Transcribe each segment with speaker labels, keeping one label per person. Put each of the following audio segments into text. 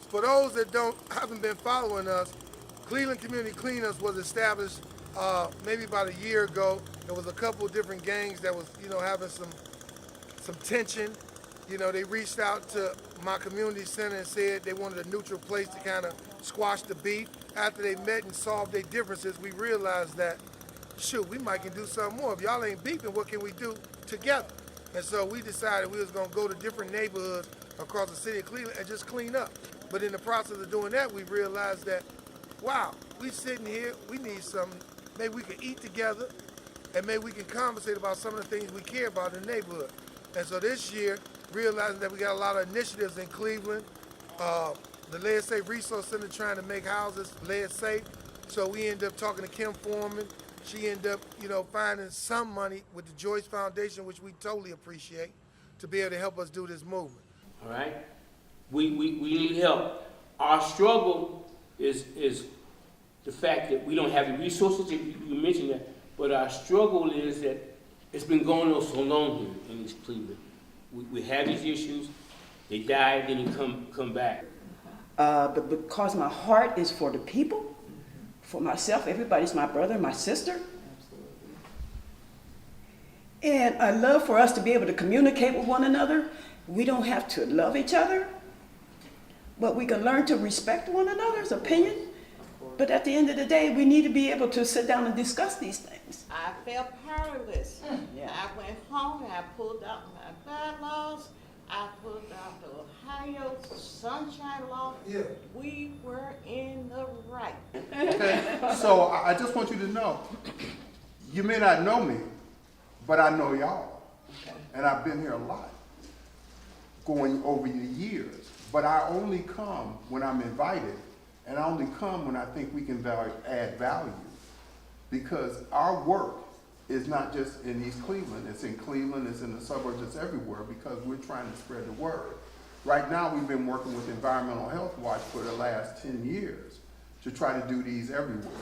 Speaker 1: For those that haven't been following us, Cleveland Community Cleanups was established maybe about a year ago. There was a couple of different gangs that was, having some tension. They reached out to my community center and said they wanted a neutral place to kind of squash the beef. After they met and solved their differences, we realized that, shoot, we might can do something more. If y'all ain't beefing, what can we do together? And so we decided we was gonna go to different neighborhoods across the city of Cleveland and just clean up. But in the process of doing that, we realized that, wow, we sitting here, we need something. Maybe we can eat together, and maybe we can conversate about some of the things we care about in the neighborhood. And so this year, realizing that we got a lot of initiatives in Cleveland, the Lead Safe Resource Center trying to make houses lead safe. So we ended up talking to Kim Foreman. She ended up, finding some money with the Joyce Foundation, which we totally appreciate, to be able to help us do this movement.
Speaker 2: All right? We need help. Our struggle is the fact that we don't have the resources. You mentioned that. But our struggle is that it's been going on so long here in East Cleveland. We have these issues, they die, then they come back.
Speaker 3: But because my heart is for the people, for myself, everybody's my brother, my sister. And I love for us to be able to communicate with one another. We don't have to love each other, but we can learn to respect one another's opinion. But at the end of the day, we need to be able to sit down and discuss these things.
Speaker 4: I felt powerless.
Speaker 3: Yeah.
Speaker 4: I went home and I pulled out my bylaws. I pulled out the Ohio Sunshine Law.
Speaker 1: Yeah.
Speaker 4: We were in the right.
Speaker 5: Okay, so I just want you to know, you may not know me, but I know y'all. And I've been here a lot, going over the years. But I only come when I'm invited, and I only come when I think we can add value. Because our work is not just in East Cleveland, it's in Cleveland, it's in the suburbs, it's everywhere, because we're trying to spread the word. Right now, we've been working with Environmental Health Watch for the last 10 years to try to do these everywhere.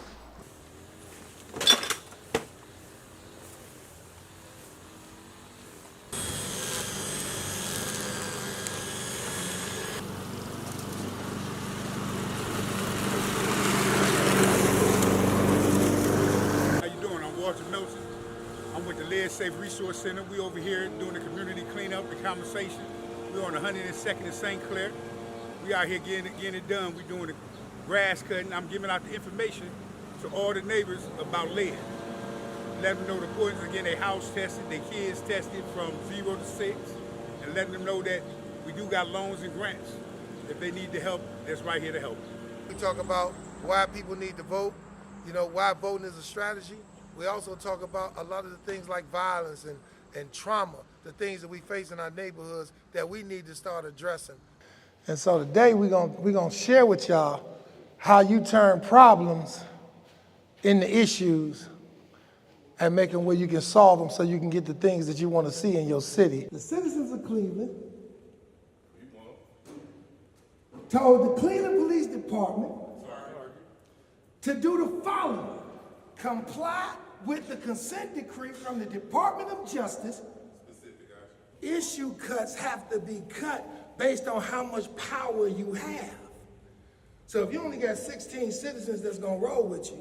Speaker 6: Lead Safe Resource Center. We over here doing the community cleanup, the conversation. We're on 102nd and St. Clair. We out here getting it done. We're doing the grass cutting. I'm giving out the information to all the neighbors about lead. Letting them know the importance of getting their house tested, their kids tested from 0 to 6, and letting them know that we do got loans and grants. If they need the help, that's right here to help.
Speaker 1: We talk about why people need to vote, why voting is a strategy. We also talk about a lot of the things like violence and trauma, the things that we face in our neighborhoods that we need to start addressing. And so today we're gonna share with y'all how you turn problems into issues and make them where you can solve them so you can get the things that you want to see in your city. The citizens of Cleveland told the Cleveland Police Department to do the following: comply with the consent decree from the Department of Justice. Issue cuts have to be cut based on how much power you have. So if you only got 16 citizens that's gonna roll with you,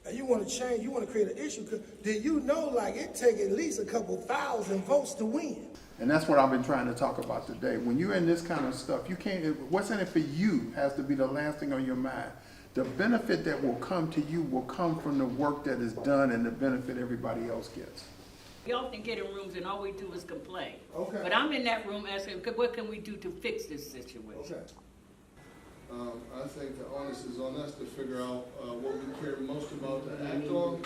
Speaker 1: and you wanna change, you wanna create an issue cut, then it take at least a couple thousand votes to win.
Speaker 5: And that's what I've been trying to talk about today. When you're in this kind of stuff, you can't, what's in it for you has to be the last thing on your mind. The benefit that will come to you will come from the work that is done and the benefit everybody else gets.
Speaker 7: We often get in rooms and all we do is complain.
Speaker 1: Okay.
Speaker 7: But I'm in that room asking, what can we do to fix this situation?
Speaker 1: Okay.
Speaker 8: I think the onus is on us to figure out what we care most about to act on,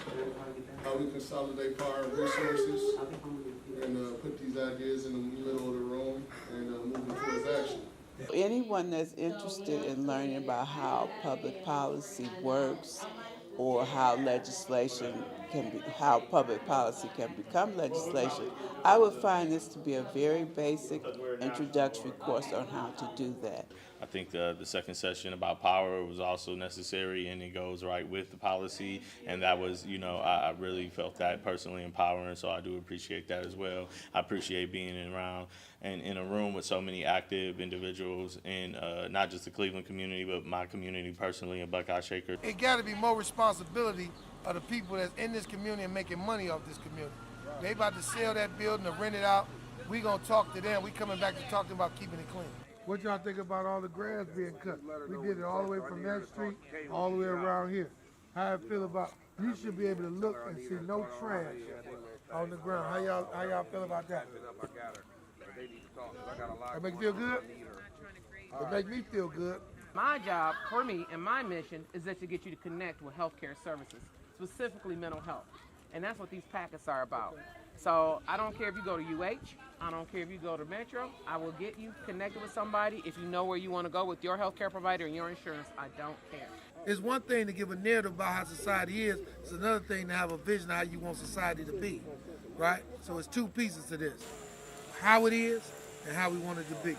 Speaker 8: how we consolidate power and resources, and put these ideas in the middle of the room and move towards action.
Speaker 9: Anyone that's interested in learning about how public policy works or how legislation how public policy can become legislation, I would find this to be a very basic introductory course on how to do that.
Speaker 10: I think the second session about power was also necessary, and it goes right with the policy. And that was, I really felt that personally empowering, so I do appreciate that as well. I appreciate being around and in a room with so many active individuals in not just the Cleveland community, but my community personally in Buckeye Shaker.
Speaker 1: It got to be more responsibility of the people that's in this community and making money off this community. They about to sell that building or rent it out. We gonna talk to them. We coming back to talk to them about keeping it clean. What y'all think about all the grass being cut? We did it all the way from that street all the way around here. How I feel about, you should be able to look and see no trash on the ground. How y'all feel about that? That make you feel good? It make me feel good.
Speaker 11: My job, for me, and my mission is that to get you to connect with healthcare services, specifically mental health. And that's what these packets are about. So I don't care if you go to UH, I don't care if you go to Metro, I will get you connected with somebody. If you know where you want to go with your healthcare provider and your insurance, I don't care.
Speaker 1: It's one thing to give a narrative about how society is. It's another thing to have a vision of how you want society to be, right? So it's two pieces to this. How it is and how we want it to be.